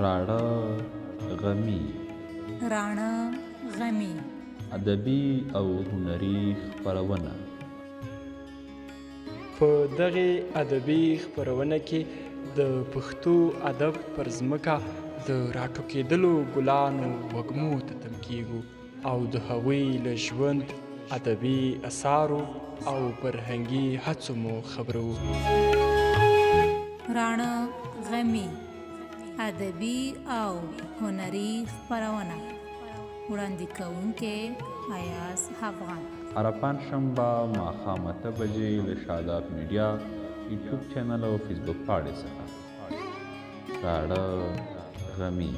راڼه غمي راڼه غمي ادبي او هنري خپرونه. په دغه ادبي خپرونه کې د پښتو ادب پر ځمکه د راټوکېدلو ګلانو وږمو ته تم کیږو او د هغوی له ژوند، ادبي آثارو او فرهنګي هڅو مو خبرو. راڼه غمي ادبي او هنري خپرونه وړاندې کوونکی ایاز افغان. هره پنجشنبه ماښام 8 بجې له شاداب میډیا یوټیوب چینل او فیسبوک پاڼې څخه. راڼه غمي.